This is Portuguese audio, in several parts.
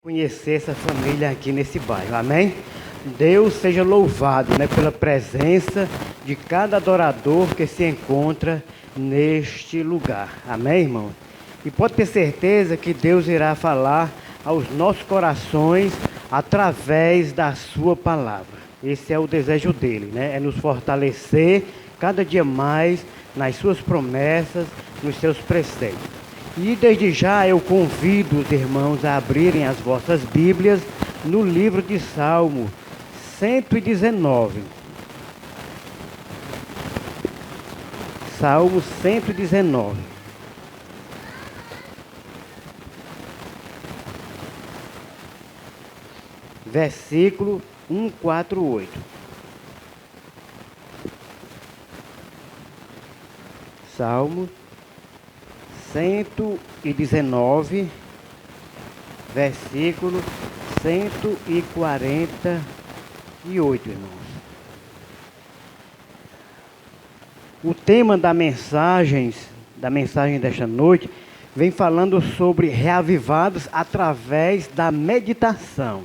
Conhecer essa família aqui nesse bairro, amém? Deus seja louvado, né, pela presença de cada adorador que se encontra neste lugar, amém, irmão? E pode ter certeza que Deus irá falar aos nossos corações através da sua palavra. Esse é o desejo dele, né? É nos fortalecer cada dia mais nas suas promessas, nos seus preceitos. E desde já eu convido os irmãos a abrirem as vossas Bíblias no livro de Salmo 119. Salmo 119. Versículo 148. Salmo 119, versículo 148, irmãos. O tema da mensagem desta noite vem falando sobre reavivados através da meditação,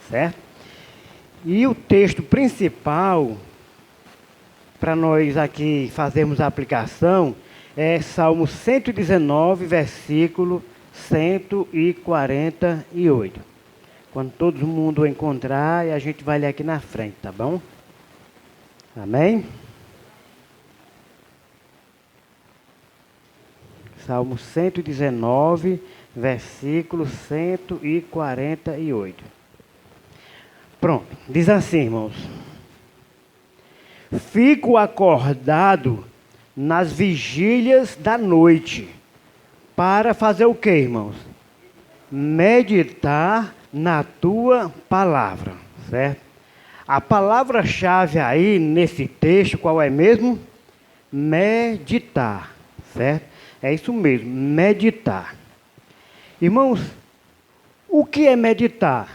certo? E o texto principal, para nós aqui fazermos a aplicação, é Salmo 119, versículo 148. Quando todo mundo encontrar, a gente vai ler aqui na frente, tá bom? Amém? Salmo 119, versículo 148. Pronto, diz assim, irmãos. Fico acordado nas vigílias da noite, para fazer o que, irmãos? Meditar na tua palavra, certo? A palavra-chave aí nesse texto, qual é mesmo? Meditar, certo? É isso mesmo, meditar. Irmãos, o que é meditar?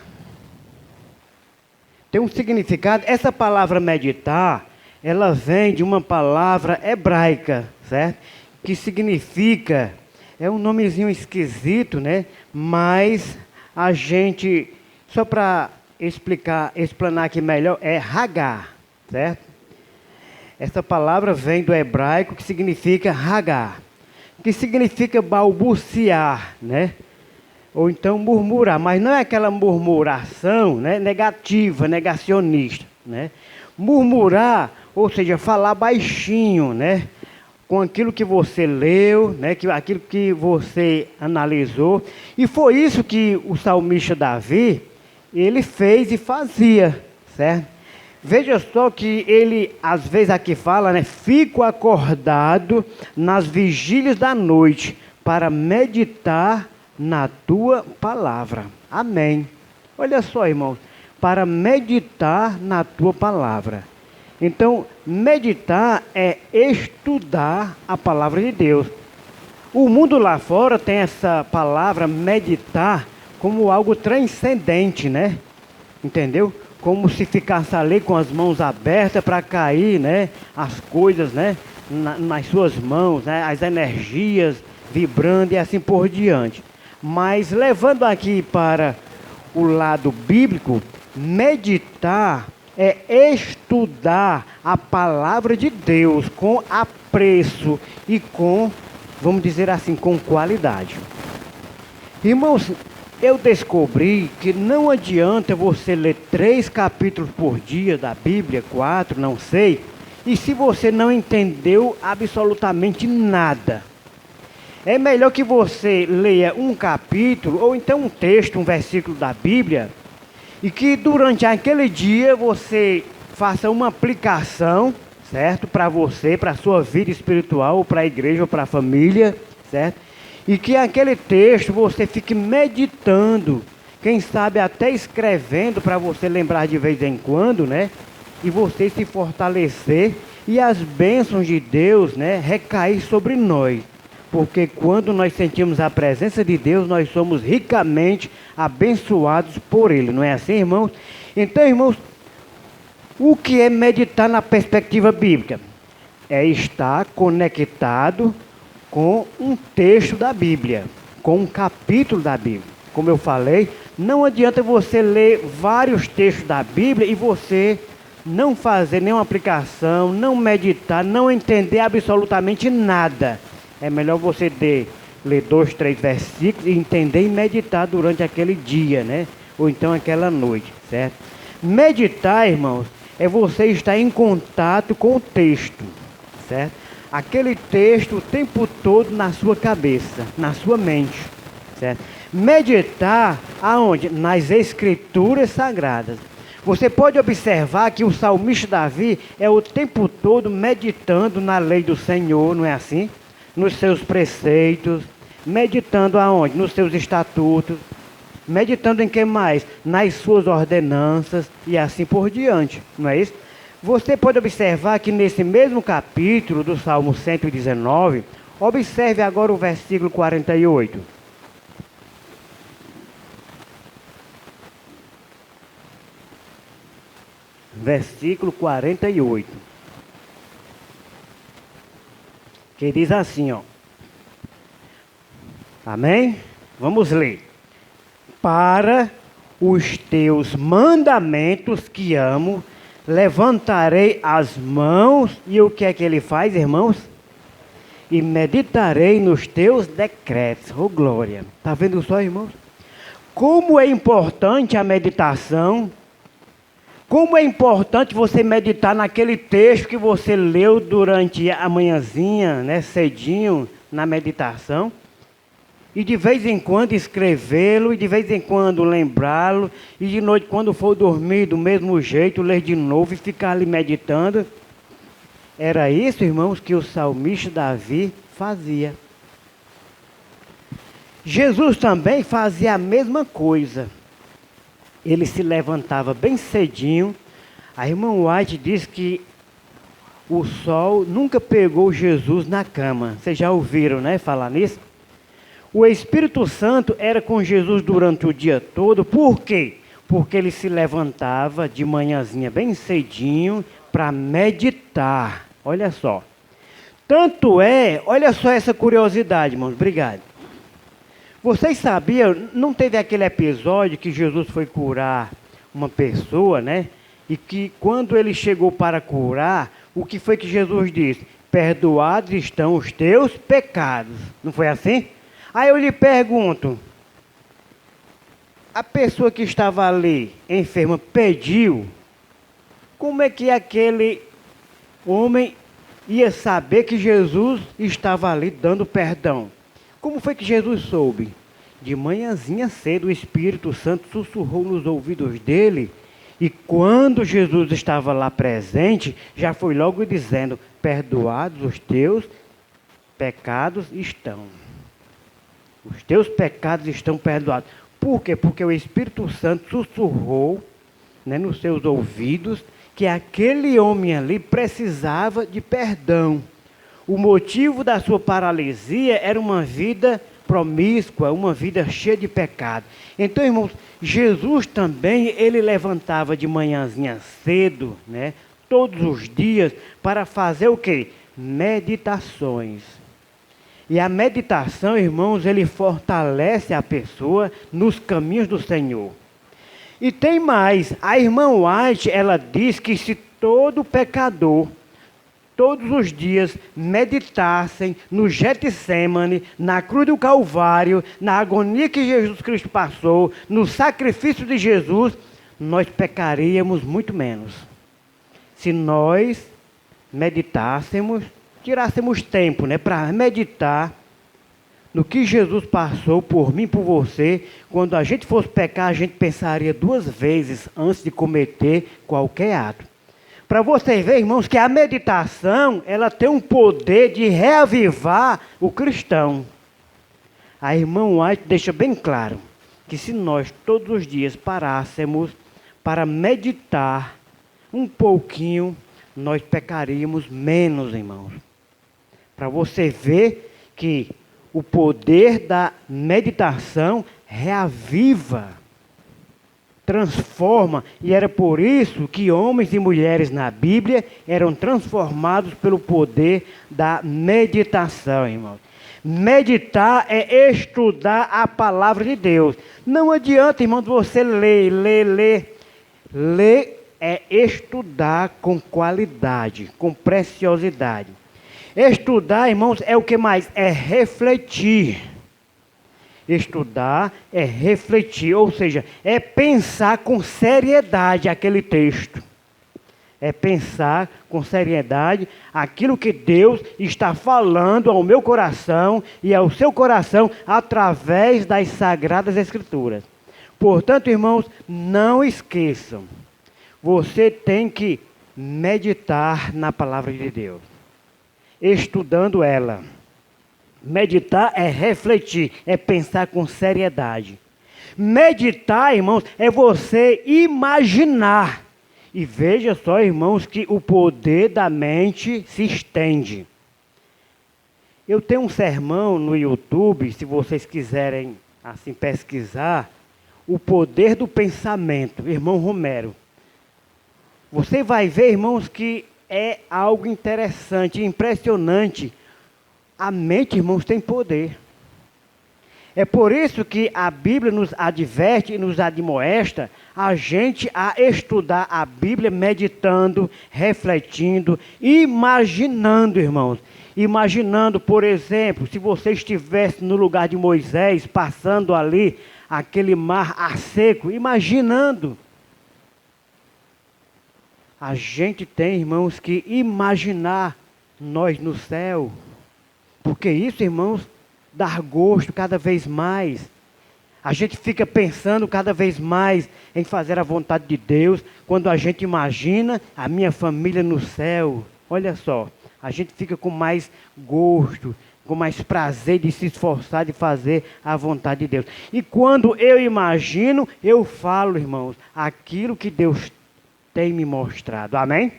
Tem um significado. Essa palavra meditar, ela vem de uma palavra hebraica, certo? Que significa, é um nomezinho esquisito, né? Mas a gente, só para explanar aqui melhor, é Hagar, certo? Essa palavra vem do hebraico que significa Hagar, que significa balbuciar, né? Ou então murmurar, mas não é aquela murmuração, né, negativa, negacionista, né? Murmurar, ou seja, falar baixinho, né? Com aquilo que você leu, né? Aquilo que você analisou. E foi isso que o salmista Davi, ele fez e fazia, certo? Veja só que ele, às vezes aqui fala, né? Fico acordado nas vigílias da noite para meditar na tua palavra. Amém. Olha só, irmãos. Para meditar na tua palavra. Então, meditar é estudar a palavra de Deus. O mundo lá fora tem essa palavra meditar como algo transcendente, né? Entendeu? Como se ficasse ali com as mãos abertas para cair, né? As coisas, né? Nas suas mãos, né? As energias vibrando e assim por diante. Mas levando aqui para o lado bíblico, meditar é estudar a palavra de Deus com apreço e com, vamos dizer assim, com qualidade. Irmãos, eu descobri que não adianta você ler 3 capítulos por dia da Bíblia, 4, não sei, e se você não entendeu absolutamente nada. É melhor que você leia um capítulo, ou então um texto, um versículo da Bíblia, e que durante aquele dia você faça uma aplicação, certo? Para você, para a sua vida espiritual, ou para a igreja, ou para a família, certo? E que aquele texto você fique meditando, quem sabe até escrevendo para você lembrar de vez em quando, né? E você se fortalecer e as bênçãos de Deus, né, recair sobre nós. Porque quando nós sentimos a presença de Deus, nós somos ricamente abençoados por Ele. Não é assim, irmãos? Então, irmãos, o que é meditar na perspectiva bíblica? É estar conectado com um texto da Bíblia, com um capítulo da Bíblia. Como eu falei, Não adianta você ler vários textos da Bíblia e você não fazer nenhuma aplicação, não meditar, não entender absolutamente nada. É melhor você ler 2, 3 versículos e entender e meditar durante aquele dia, né? Ou então aquela noite, certo? Meditar, irmãos, é você estar em contato com o texto, certo? Aquele texto o tempo todo na sua cabeça, na sua mente, certo? Meditar aonde? Nas escrituras sagradas. Você pode observar que o salmista Davi é o tempo todo meditando na lei do Senhor, não é assim? Nos seus preceitos, meditando aonde? Nos seus estatutos, meditando em que mais? Nas suas ordenanças e assim por diante, não é isso? Você pode observar que nesse mesmo capítulo do Salmo 119, observe agora o versículo 48. Versículo 48. Que diz assim, ó. Amém? Vamos ler. Para os teus mandamentos que amo, levantarei as mãos, e o que é que ele faz, irmãos? E meditarei nos teus decretos. Oh, glória! Está vendo só, irmãos? Como é importante a meditação. Como é importante você meditar naquele texto que você leu durante a manhãzinha, né, cedinho, na meditação. E de vez em quando escrevê-lo, e de vez em quando lembrá-lo, e de noite, quando for dormir, do mesmo jeito, ler de novo e ficar ali meditando. Era isso, irmãos, que o salmista Davi fazia. Jesus também fazia a mesma coisa. Ele se levantava bem cedinho. A irmã White diz que o sol nunca pegou Jesus na cama. Vocês já ouviram, né, falar nisso? O Espírito Santo era com Jesus durante o dia todo. Por quê? Porque ele se levantava de manhãzinha bem cedinho para meditar. Olha só. Tanto é, olha só essa curiosidade, irmãos. Obrigado. Vocês sabiam, não teve aquele episódio que Jesus foi curar uma pessoa, né? E que quando ele chegou para curar, o que foi que Jesus disse? Perdoados estão os teus pecados. Não foi assim? Aí eu lhe pergunto, a pessoa que estava ali, enferma, pediu, como é que aquele homem ia saber que Jesus estava ali dando perdão? Como foi que Jesus soube? De manhãzinha cedo o Espírito Santo sussurrou nos ouvidos dele, e quando Jesus estava lá presente, já foi logo dizendo, perdoados os teus pecados estão. Os teus pecados estão perdoados. Por quê? Porque o Espírito Santo sussurrou, né, nos seus ouvidos que aquele homem ali precisava de perdão. O motivo da sua paralisia era uma vida promíscua, uma vida cheia de pecado. Então, irmãos, Jesus também, ele levantava de manhãzinha cedo, né, todos os dias, para fazer o quê? Meditações. E a meditação, irmãos, ele fortalece a pessoa nos caminhos do Senhor. E tem mais, a irmã White, ela diz que se todo pecador, todos os dias, meditassem no Getsemane, na cruz do Calvário, na agonia que Jesus Cristo passou, no sacrifício de Jesus, nós pecaríamos muito menos. Se nós meditássemos, tirássemos tempo, né, para meditar no que Jesus passou por mim e por você. Quando a gente fosse pecar, a gente pensaria 2 vezes antes de cometer qualquer ato. Para vocês verem, irmãos, que a meditação, ela tem um poder de reavivar o cristão. A irmã White deixa bem claro que se nós todos os dias parássemos para meditar um pouquinho, nós pecaríamos menos, irmãos. Para você ver que o poder da meditação reaviva, transforma, e era por isso que homens e mulheres na Bíblia eram transformados pelo poder da meditação, irmãos. Meditar é estudar a palavra de Deus. Não adianta, irmãos, você ler. Ler é estudar com qualidade, com preciosidade. Estudar, irmãos, é o que mais? É refletir. Estudar é refletir, ou seja, é pensar com seriedade aquele texto. É pensar com seriedade aquilo que Deus está falando ao meu coração e ao seu coração através das Sagradas Escrituras. Portanto, irmãos, não esqueçam, você tem que meditar na palavra de Deus, estudando ela. Meditar é refletir, é pensar com seriedade. Meditar, irmãos, é você imaginar. E veja só, irmãos, que o poder da mente se estende. Eu tenho um sermão no YouTube, se vocês quiserem assim pesquisar, o poder do pensamento, irmão Romero. Você vai ver, irmãos, que é algo interessante, impressionante. A mente, irmãos, tem poder. É por isso que a Bíblia nos adverte e nos admoesta a gente a estudar a Bíblia meditando, refletindo, imaginando, irmãos. Imaginando, por exemplo, se você estivesse no lugar de Moisés, passando ali aquele mar a seco, imaginando. A gente tem, irmãos, que imaginar nós no céu. Porque isso, irmãos, dá gosto cada vez mais. A gente fica pensando cada vez mais em fazer a vontade de Deus, quando a gente imagina a minha família no céu. Olha só, a gente fica com mais gosto, com mais prazer de se esforçar de fazer a vontade de Deus. E quando eu imagino, eu falo, irmãos, aquilo que Deus tem me mostrado. Amém?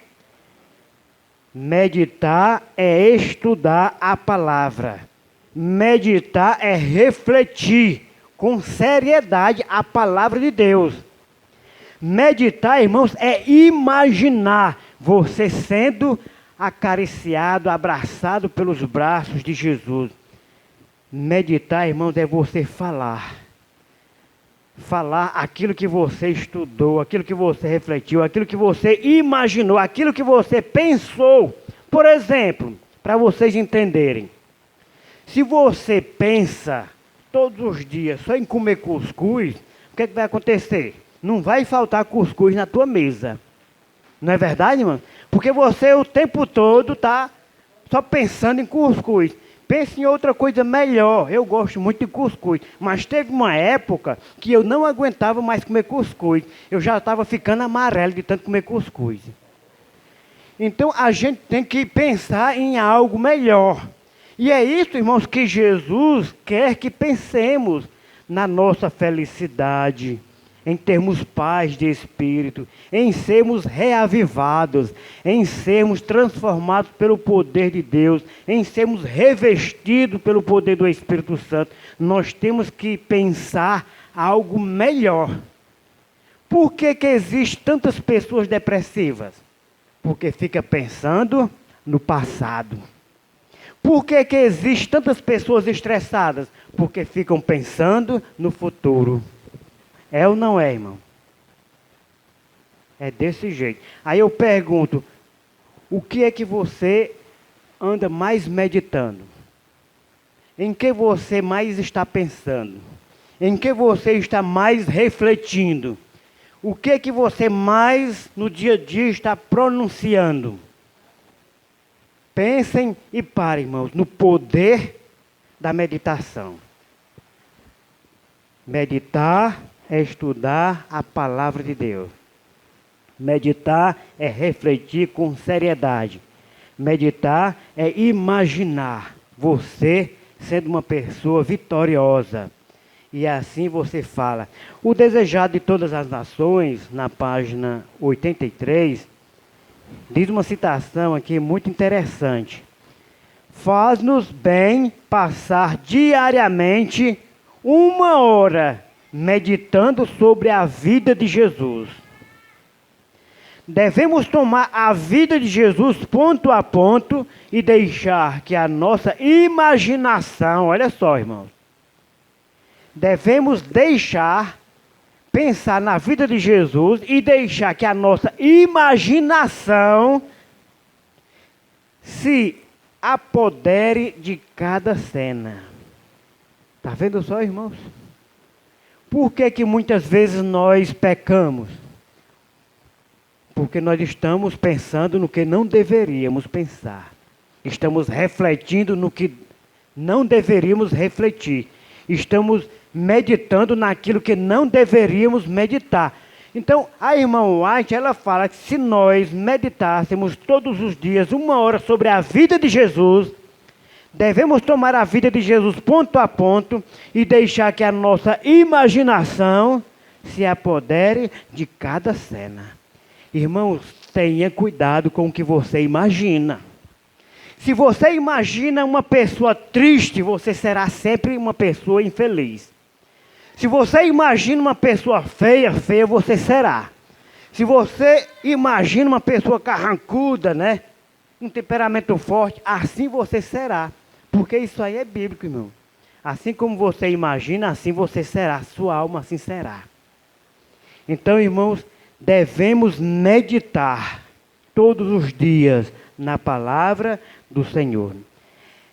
Meditar é estudar a palavra. Meditar é refletir com seriedade a palavra de Deus. Meditar, irmãos, é imaginar você sendo acariciado, abraçado pelos braços de Jesus. Meditar, irmãos, é você falar. Falar aquilo que você estudou, aquilo que você refletiu, aquilo que você imaginou, aquilo que você pensou. Por exemplo, para vocês entenderem, se você pensa todos os dias só em comer cuscuz, o que vai acontecer? Não vai faltar cuscuz na tua mesa. Não é verdade, irmão? Porque você o tempo todo está só pensando em cuscuz. Pense em outra coisa melhor. Eu gosto muito de cuscuz, mas teve uma época que eu não aguentava mais comer cuscuz. Eu já estava ficando amarelo de tanto comer cuscuz. Então a gente tem que pensar em algo melhor. E é isso, irmãos, que Jesus quer que pensemos na nossa felicidade, em termos paz de espírito, em sermos reavivados, em sermos transformados pelo poder de Deus, em sermos revestidos pelo poder do Espírito Santo. Nós temos que pensar algo melhor. Por que existem tantas pessoas depressivas? Porque fica pensando no passado. Por que existem tantas pessoas estressadas? Porque ficam pensando no futuro. É ou não é, irmão? É desse jeito. Aí eu pergunto, o que é que você anda mais meditando? Em que você mais está pensando? Em que você está mais refletindo? O que é que você mais no dia a dia está pronunciando? Pensem e parem, irmãos, no poder da meditação. Meditar é estudar a palavra de Deus. Meditar é refletir com seriedade. Meditar é imaginar você sendo uma pessoa vitoriosa. E assim você fala. O Desejado de Todas as Nações, na página 83, diz uma citação aqui muito interessante. Faz-nos bem passar diariamente 1 hora meditando sobre a vida de Jesus. Devemos tomar a vida de Jesus ponto a ponto e deixar que a nossa imaginação, olha só, irmãos, devemos pensar na vida de Jesus e deixar que a nossa imaginação se apodere de cada cena. Está vendo só, irmãos? Por que muitas vezes nós pecamos? Porque nós estamos pensando no que não deveríamos pensar. Estamos refletindo no que não deveríamos refletir. Estamos meditando naquilo que não deveríamos meditar. Então, a irmã White, ela fala que se nós meditássemos todos os dias 1 hora sobre a vida de Jesus, devemos tomar a vida de Jesus ponto a ponto e deixar que a nossa imaginação se apodere de cada cena. Irmãos, tenha cuidado com o que você imagina. Se você imagina uma pessoa triste, você será sempre uma pessoa infeliz. Se você imagina uma pessoa feia, feia você será. Se você imagina uma pessoa carrancuda, né? Um temperamento forte, assim você será. Porque isso aí é bíblico, irmão. Assim como você imagina, assim você será. Sua alma assim será. Então, irmãos, devemos meditar todos os dias na palavra do Senhor.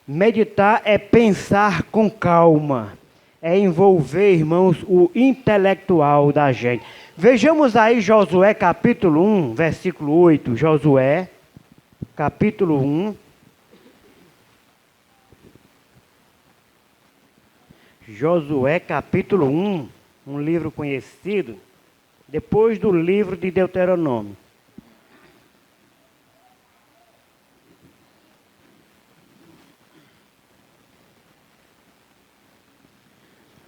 Meditar é pensar com calma. É envolver, irmãos, o intelectual da gente. Vejamos aí Josué capítulo 1, versículo 8. Josué, capítulo 1. Josué capítulo 1, um livro conhecido, depois do livro de Deuteronômio.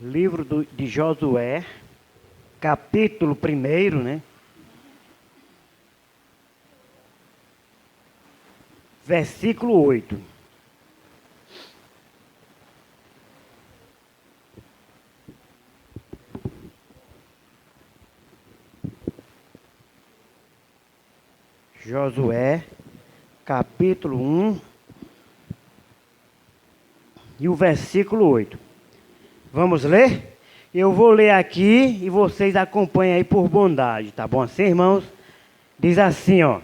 Livro de Josué, capítulo 1, né? Versículo 8. Josué, capítulo 1, e o versículo 8. Vamos ler? Eu vou ler aqui e vocês acompanhem aí por bondade, tá bom assim, irmãos? Diz assim, ó.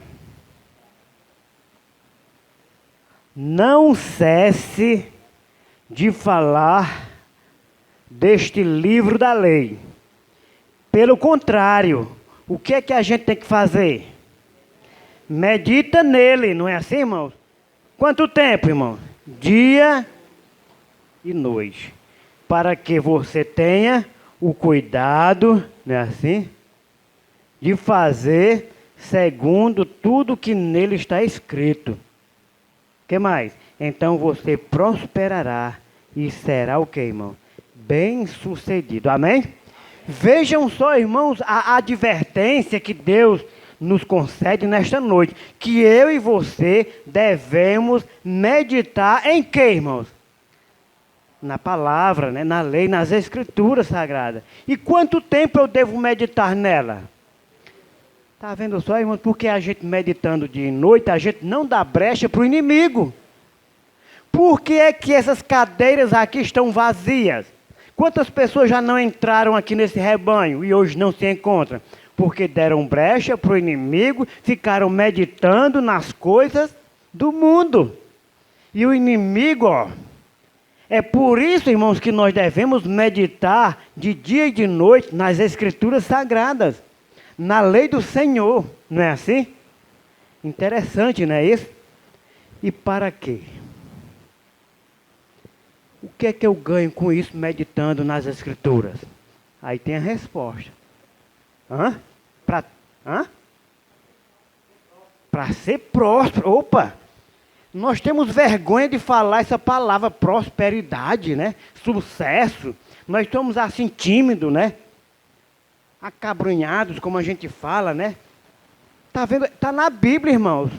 Não cesse de falar deste livro da lei. Pelo contrário, o que é que a gente tem que fazer? Medita nele, não é assim, irmãos? Quanto tempo, irmão? Dia e noite. Para que você tenha o cuidado, não é assim? De fazer segundo tudo que nele está escrito. O que mais? Então você prosperará e será o que, irmão? Bem-sucedido. Amém? Vejam só, irmãos, a advertência que Deus nos concede nesta noite. Que eu e você devemos meditar em quê, irmãos? Na palavra, né? Na lei, nas escrituras sagradas. E quanto tempo eu devo meditar nela? Está vendo só, irmão? Porque a gente meditando dia e noite, a gente não dá brecha para o inimigo. Por que é que essas cadeiras aqui estão vazias? Quantas pessoas já não entraram aqui nesse rebanho e hoje não se encontram? Porque deram brecha para o inimigo, ficaram meditando nas coisas do mundo. E o inimigo, ó... É por isso, irmãos, que nós devemos meditar de dia e de noite nas escrituras sagradas, na lei do Senhor, não é assim? Interessante, não é isso? E para quê? O que é que eu ganho com isso meditando nas escrituras? Aí tem a resposta. Para ser próspero. Opa! Nós temos vergonha de falar essa palavra prosperidade, né? Sucesso. Nós estamos assim tímidos, né? Acabrunhados, como a gente fala, né? Tá vendo? Tá na Bíblia, irmãos.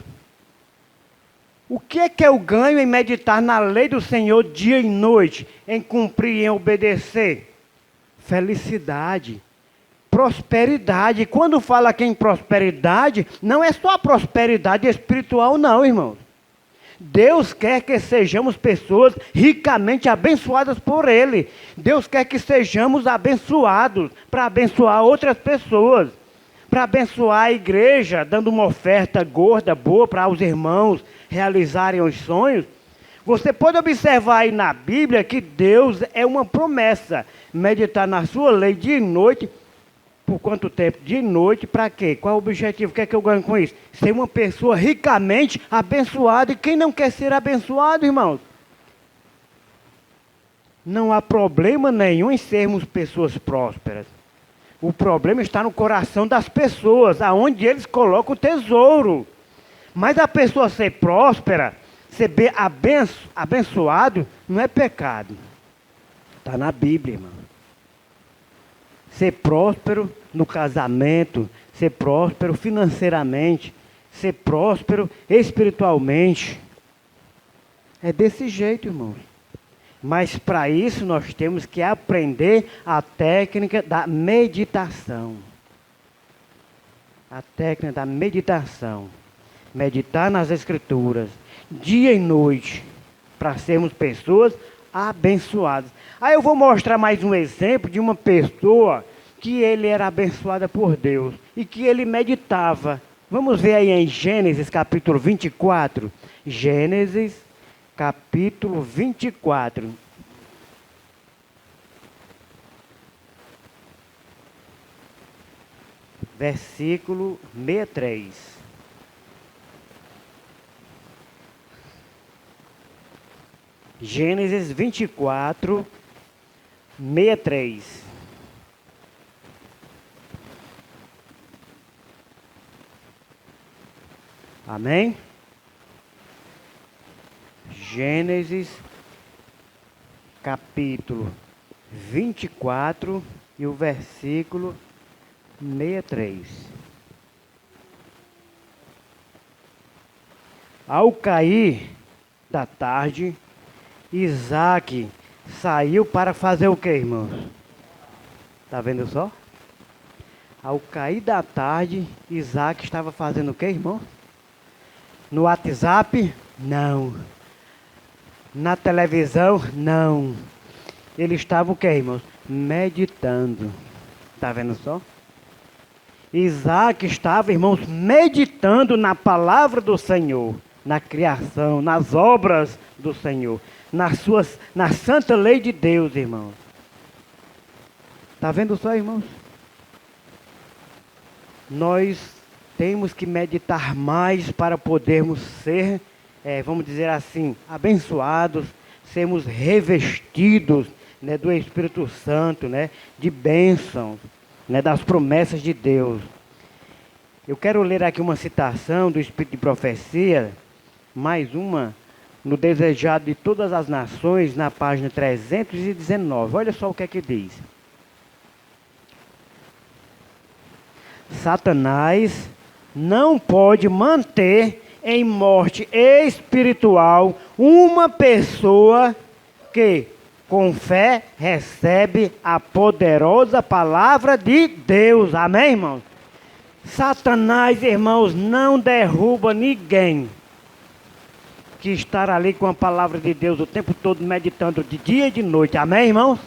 O que é que eu ganho em meditar na lei do Senhor dia e noite, em cumprir e em obedecer? Felicidade, prosperidade. Quando fala aqui em prosperidade, não é só a prosperidade espiritual não, irmãos. Deus quer que sejamos pessoas ricamente abençoadas por Ele. Deus quer que sejamos abençoados para abençoar outras pessoas. Para abençoar a igreja, dando uma oferta gorda, boa para os irmãos realizarem os sonhos. Você pode observar aí na Bíblia que Deus é uma promessa. Meditar na sua lei de noite. Por quanto tempo? De noite, para quê? Qual é o objetivo? O que é que eu ganho com isso? Ser uma pessoa ricamente abençoada. E quem não quer ser abençoado, irmãos? Não há problema nenhum em sermos pessoas prósperas. O problema está no coração das pessoas, aonde eles colocam o tesouro. Mas a pessoa ser próspera, ser abençoado, não é pecado. Está na Bíblia, irmão. Ser próspero no casamento, ser próspero financeiramente, ser próspero espiritualmente. É desse jeito, irmãos. Mas para isso nós temos que aprender a técnica da meditação. A técnica da meditação. Meditar nas Escrituras, dia e noite, para sermos pessoas abençoadas. Aí eu vou mostrar mais um exemplo de uma pessoa que ele era abençoada por Deus e que ele meditava. Vamos ver aí em Gênesis capítulo 24. Gênesis capítulo 24. Versículo 63. Gênesis 24, 63. Amém? Gênesis capítulo 24 e o versículo 63. Ao cair da tarde, Isaac saiu para fazer o que, irmãos? Está vendo só? Ao cair da tarde, Isaac estava fazendo o que, irmão? No WhatsApp? Não. Na televisão? Não. Ele estava o que, irmãos? Meditando. Está vendo só? Isaac estava, irmãos, meditando na palavra do Senhor, na criação, nas obras do Senhor, na santa lei de Deus, irmãos. Está vendo só, irmãos? Nós temos que meditar mais para podermos ser, vamos dizer assim, abençoados, sermos revestidos, né, do Espírito Santo, né, de bênçãos, né, das promessas de Deus. Eu quero ler aqui uma citação do Espírito de Profecia, mais uma, no Desejado de Todas as Nações, na página 319. Olha só o que é que diz. Satanás não pode manter em morte espiritual uma pessoa que, com fé, recebe a poderosa palavra de Deus. Amém, irmãos? Satanás, irmãos, não derruba ninguém que estar ali com a palavra de Deus o tempo todo meditando de dia e de noite. Amém, irmãos?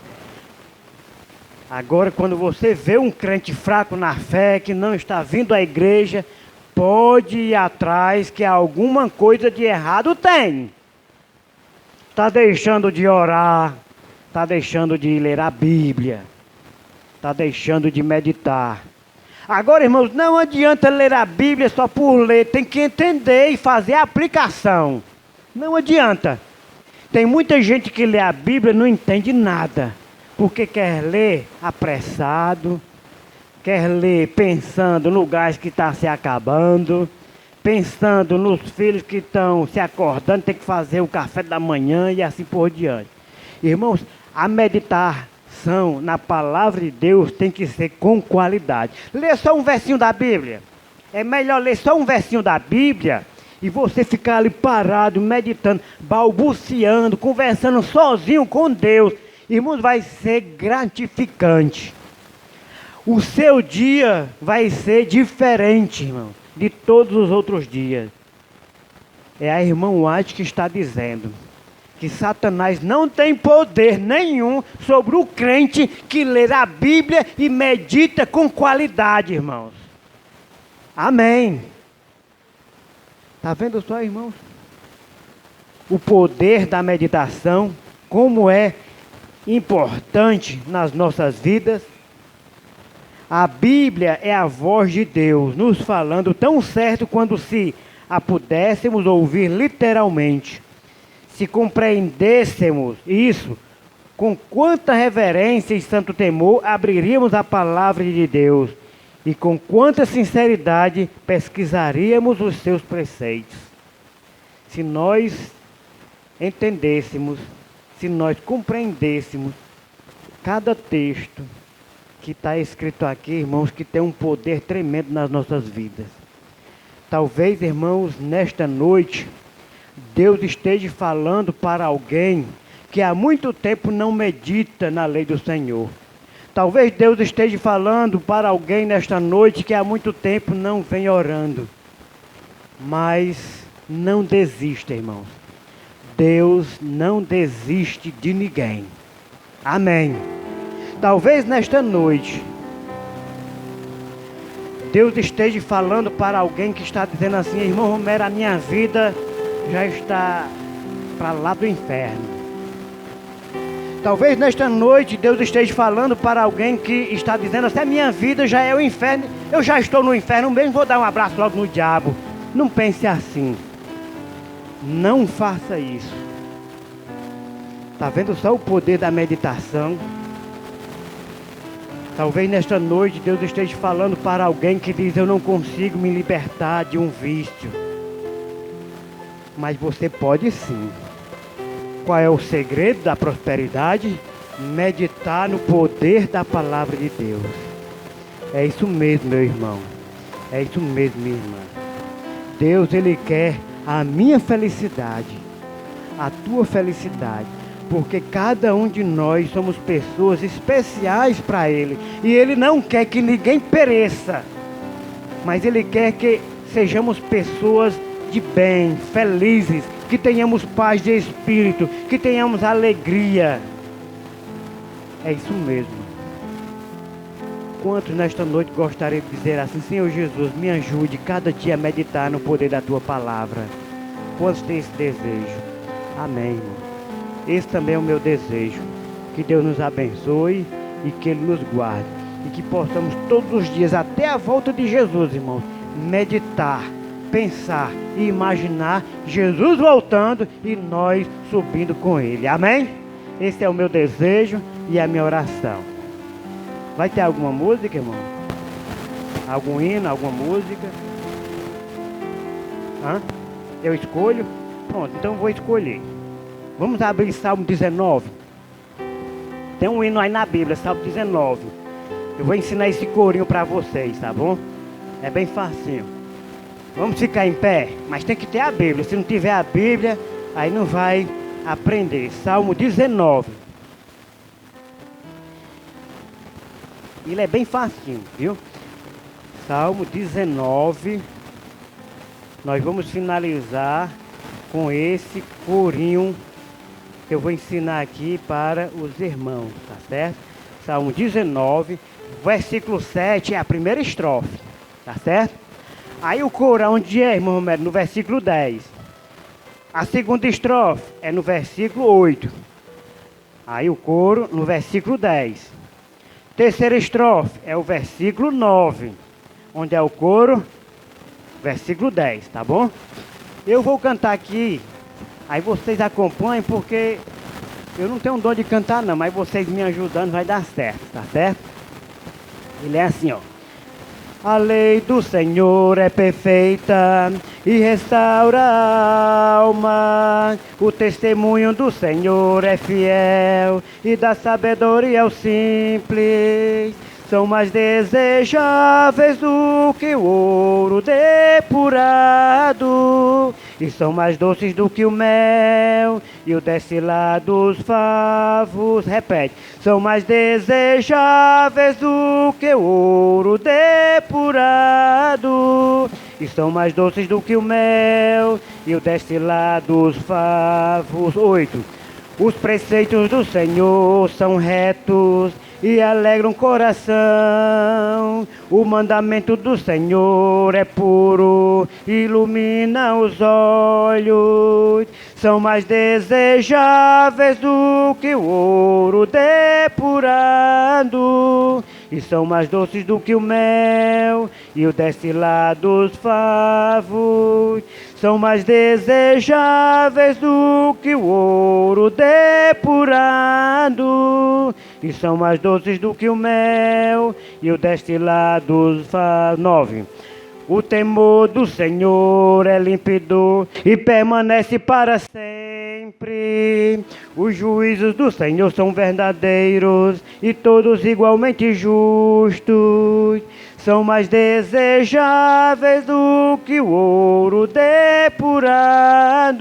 Agora, quando você vê um crente fraco na fé, que não está vindo à igreja, pode ir atrás que alguma coisa de errado tem. Está deixando de orar, está deixando de ler a Bíblia, está deixando de meditar. Agora, irmãos, não adianta ler a Bíblia só por ler, tem que entender e fazer a aplicação. Não adianta. Tem muita gente que lê a Bíblia e não entende nada, porque quer ler apressado, quer ler pensando no gás que está se acabando, pensando nos filhos que estão se acordando, tem que fazer o café da manhã e assim por diante. Irmãos, a meditação na palavra de Deus tem que ser com qualidade. Lê só um versinho da Bíblia. É melhor ler só um versinho da Bíblia e você ficar ali parado, meditando, balbuciando, conversando sozinho com Deus. Irmãos, vai ser gratificante. O seu dia vai ser diferente, irmão, de todos os outros dias. É a irmã White que está dizendo que Satanás não tem poder nenhum sobre o crente que lê a Bíblia e medita com qualidade, irmãos. Amém. Está vendo só, irmãos? O poder da meditação, como é importante nas nossas vidas. A Bíblia é a voz de Deus nos falando tão certo quando se a pudéssemos ouvir literalmente. Se compreendêssemos isso, com quanta reverência e santo temor abriríamos a palavra de Deus e com quanta sinceridade pesquisaríamos os seus preceitos. Se nós entendêssemos, se nós compreendêssemos cada texto que está escrito aqui, irmãos, que tem um poder tremendo nas nossas vidas. Talvez, irmãos, nesta noite, Deus esteja falando para alguém que há muito tempo não medita na lei do Senhor. Talvez Deus esteja falando para alguém nesta noite que há muito tempo não vem orando. Mas não desista, irmãos. Deus não desiste de ninguém. Amém. Talvez nesta noite Deus esteja falando para alguém que está dizendo assim: irmão Romero, a minha vida já está para lá do inferno. Talvez nesta noite Deus esteja falando para alguém que está dizendo assim: a minha vida já é o inferno, eu já estou no inferno mesmo, vou dar um abraço logo no diabo. Não pense assim. Não faça isso. Está vendo só o poder da meditação? Talvez nesta noite Deus esteja falando para alguém que diz: eu não consigo me libertar de um vício. Mas você pode sim. Qual é o segredo da prosperidade? Meditar no poder da palavra de Deus. É isso mesmo, meu irmão. É isso mesmo, minha irmã. Deus, Ele quer a minha felicidade, a tua felicidade. Porque cada um de nós somos pessoas especiais para Ele. E Ele não quer que ninguém pereça. Mas Ele quer que sejamos pessoas de bem, felizes. Que tenhamos paz de espírito. Que tenhamos alegria. É isso mesmo. Quantos nesta noite gostariam de dizer assim: Senhor Jesus, me ajude cada dia a meditar no poder da Tua palavra? Quantos têm esse desejo? Amém, irmão. Esse também é o meu desejo. Que Deus nos abençoe e que Ele nos guarde. E que possamos todos os dias, até a volta de Jesus, irmãos, meditar, pensar e imaginar Jesus voltando e nós subindo com Ele. Amém? Esse é o meu desejo e a minha oração. Vai ter alguma música, irmão? Algum hino, alguma música? Eu escolho? Pronto, então eu vou escolher. Vamos abrir Salmo 19. Tem um hino aí na Bíblia, Salmo 19. Eu vou ensinar esse corinho para vocês, tá bom? É bem facinho. Vamos ficar em pé, mas tem que ter a Bíblia. Se não tiver a Bíblia, aí não vai aprender. Salmo 19. Ele é bem facinho, viu? Salmo 19. Nós vamos finalizar com esse corinho que eu vou ensinar aqui para os irmãos, tá certo? Salmo 19, versículo 7 é a primeira estrofe, tá certo? Aí o coro, onde é, irmão Romero? No versículo 10. A segunda estrofe é no versículo 8. Aí o coro no versículo 10. Terceira estrofe é o versículo 9. Onde é o coro? Versículo 10, tá bom? Eu vou cantar aqui, aí vocês acompanhem, porque eu não tenho dom de cantar não, mas vocês me ajudando vai dar certo, tá certo? Ele é assim, ó. A lei do Senhor é perfeita e restaura a alma. O testemunho do Senhor é fiel e dá sabedoria ao simples. São mais desejáveis do que o ouro depurado e são mais doces do que o mel e o destilar dos favos. Repete. São mais desejáveis do que o ouro depurado e são mais doces do que o mel e o destilar dos favos. 8. Os preceitos do Senhor são retos e alegram o coração. O mandamento do Senhor é puro, ilumina os olhos. São mais desejáveis do que o ouro depurado e são mais doces do que o mel e o destilar dos favos. São mais desejáveis do que o ouro depurado e são mais doces do que o mel e o destilar dos favos. 9. O temor do Senhor é límpido e permanece para sempre. Os juízos do Senhor são verdadeiros e todos igualmente justos. São mais desejáveis do que o ouro depurado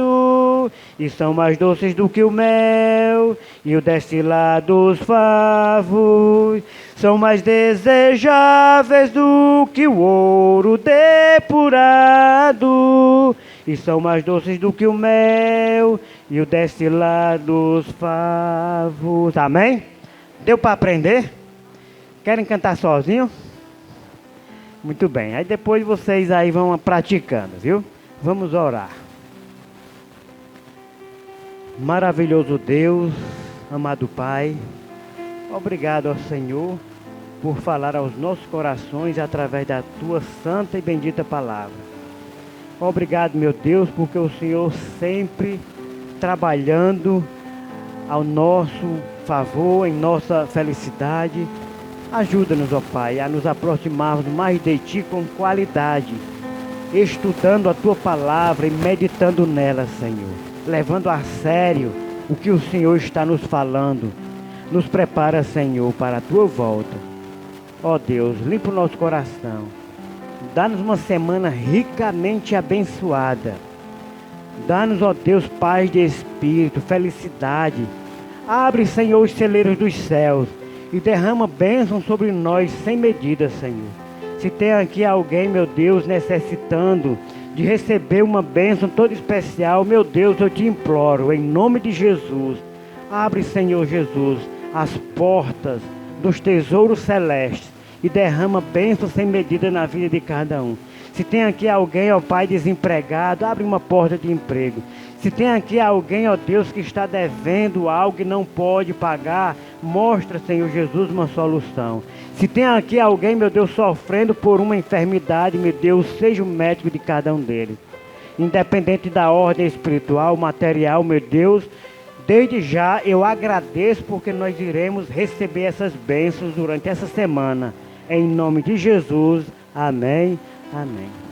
e são mais doces do que o mel e o destilar dos favos. São mais desejáveis do que o ouro depurado e são mais doces do que o mel e o destilar dos favos. Amém? Deu para aprender? Querem cantar sozinho? Muito bem, aí depois vocês aí vão praticando, viu? Vamos orar. Maravilhoso Deus, amado Pai, obrigado ao Senhor por falar aos nossos corações através da Tua santa e bendita palavra. Obrigado, meu Deus, porque o Senhor sempre trabalhando ao nosso favor, em nossa felicidade. Ajuda-nos, ó Pai, a nos aproximarmos mais de Ti com qualidade, estudando a Tua palavra e meditando nela, Senhor, levando a sério o que o Senhor está nos falando. Nos prepara, Senhor, para a Tua volta. Ó Deus, limpa o nosso coração. Dá-nos uma semana ricamente abençoada. Dá-nos, ó Deus, paz de espírito, felicidade. Abre, Senhor, os celeiros dos céus e derrama bênção sobre nós sem medida, Senhor. Se tem aqui alguém, meu Deus, necessitando de receber uma bênção toda especial, meu Deus, eu te imploro, em nome de Jesus, abre, Senhor Jesus, as portas dos tesouros celestes e derrama bênção sem medida na vida de cada um. Se tem aqui alguém, ó Pai, desempregado, abre uma porta de emprego. Se tem aqui alguém, ó Deus, que está devendo algo e não pode pagar, mostra, Senhor Jesus, uma solução. Se tem aqui alguém, meu Deus, sofrendo por uma enfermidade, meu Deus, seja o médico de cada um deles. Independente da ordem espiritual, material, meu Deus, desde já eu agradeço porque nós iremos receber essas bênçãos durante essa semana. Em nome de Jesus, amém, amém.